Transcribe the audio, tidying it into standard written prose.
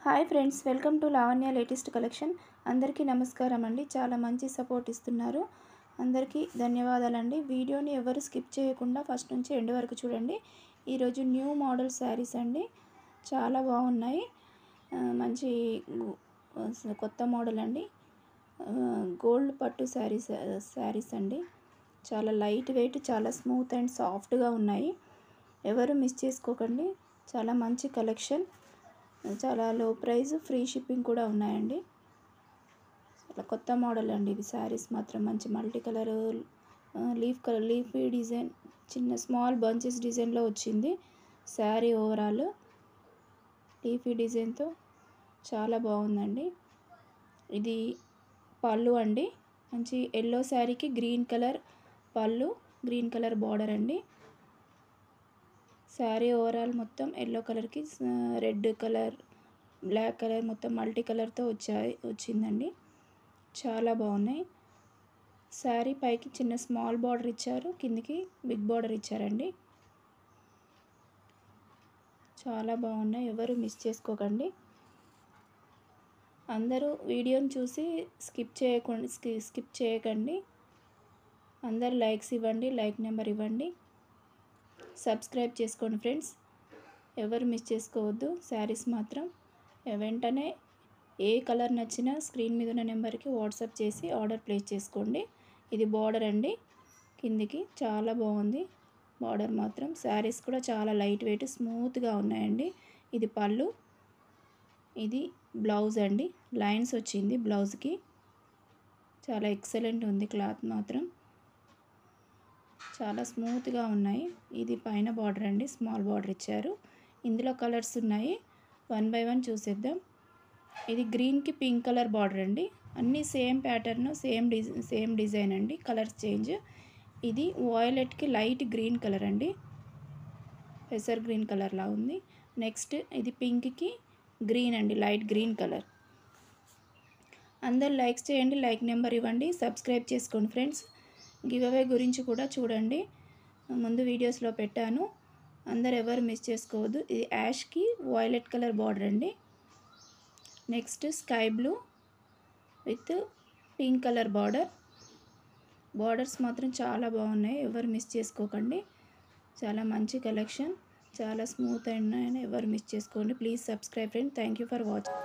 Hi friends, welcome to Lavanya latest collection. అందరికీ నమస్కారం అండి. చాలా మంచి సపోర్ట్ ఇస్తున్నారు. అందరికీ ధన్యవాదాలండి. వీడియోని ఎవరు స్కిప్ చేయకుండా ఫస్ట్ నుంచి ఎండ్ వరకు చూడండి. ఈరోజు న్యూ మోడల్ శారీస్ అండి, చాలా బాగున్నాయి. మంచి కొత్త మోడల్ అండి. గోల్డ్ పట్టు శారీస్ అండి. చాలా లైట్ వెయిట్, చాలా స్మూత్ అండ్ సాఫ్ట్గా ఉన్నాయి. ఎవరు మిస్ చేసుకోకండి. చాలా మంచి కలెక్షన్, చాలా లో ప్రైస్, ఫ్రీ షిప్పింగ్ కూడా ఉన్నాయండి. చాలా కొత్త మోడల్ అండి ఇవి. శారీస్ మాత్రం మంచి మల్టీ కలర్ లీఫ్ డిజైన్, చిన్న స్మాల్ బంచెస్ డిజైన్లో వచ్చింది శారీ. ఓవరాల్ లీఫీ డిజైన్తో చాలా బాగుందండి. ఇది పళ్ళు అండి. మంచి ఎల్లో శారీకి గ్రీన్ కలర్ పళ్ళు, గ్రీన్ కలర్ బార్డర్ అండి. శారీ ఓవరాల్ మొత్తం ఎల్లో కలర్కి రెడ్ కలర్, బ్లాక్ కలర్, మొత్తం మల్టీ కలర్తో వచ్చిందండి. చాలా బాగున్నాయి. శారీ పైకి చిన్న స్మాల్ బార్డర్ ఇచ్చారు, కిందికి బిగ్ బార్డర్ ఇచ్చారండి. చాలా బాగున్నాయి. ఎవరు మిస్ చేసుకోకండి. అందరూ వీడియోని చూసి స్కిప్ చేయకండి. అందరు లైక్స్ ఇవ్వండి, లైక్ నెంబర్ ఇవ్వండి, సబ్స్క్రైబ్ చేసుకోండి ఫ్రెండ్స్. ఎవరు మిస్ చేసుకోవద్దు. శారీస్ మాత్రం వెంటనే ఏ కలర్ నచ్చినా స్క్రీన్ మీద ఉన్న నెంబర్కి వాట్సాప్ చేసి ఆర్డర్ ప్లేస్ చేసుకోండి. ఇది బార్డర్ అండి, కిందికి చాలా బాగుంది బార్డర్ మాత్రం. శారీస్ కూడా చాలా లైట్ వెయిట్, స్మూత్గా ఉన్నాయండి. ఇది పళ్ళు, ఇది బ్లౌజ్ అండి. లైన్స్ వచ్చింది బ్లౌజ్కి. చాలా ఎక్సలెంట్ ఉంది క్లాత్ మాత్రం, చాలా స్మూత్గా ఉన్నాయి. ఇది పైన బార్డర్ అండి, స్మాల్ బార్డర్ ఇచ్చారు. ఇందులో కలర్స్ ఉన్నాయి, 1 by 1 చూసేద్దాం. ఇది గ్రీన్కి పింక్ కలర్ బార్డర్ అండి. అన్నీ సేమ్ ప్యాటర్న్, సేమ్ డిజైన్ అండి, కలర్స్ చేంజ్. ఇది వాయిలెట్కి లైట్ గ్రీన్ కలర్ అండి, పెసర్ గ్రీన్ కలర్లా ఉంది. నెక్స్ట్ ఇది పింక్కి గ్రీన్ అండి, లైట్ గ్రీన్ కలర్. అందరు లైక్స్ చేయండి, లైక్ నెంబర్ ఇవ్వండి, సబ్స్క్రైబ్ చేసుకోండి ఫ్రెండ్స్. గివ్ అవే గురించి కూడా చూడండి, ముందు వీడియోస్లో పెట్టాను. అందరు ఎవరు మిస్ చేసుకోవద్దు. ఇది యాష్కి వాయిలెట్ కలర్ బార్డర్ అండి. Next sky blue with pink colour borders మాత్రం చాలా బాగున్నాయి. ఎవరు మిస్ చేసుకోకండి. చాలా మంచి కలెక్షన్, చాలా స్మూత్ అండ్ ఎవరు మిస్ చేసుకోండి. Please subscribe friend. Thank you for watching.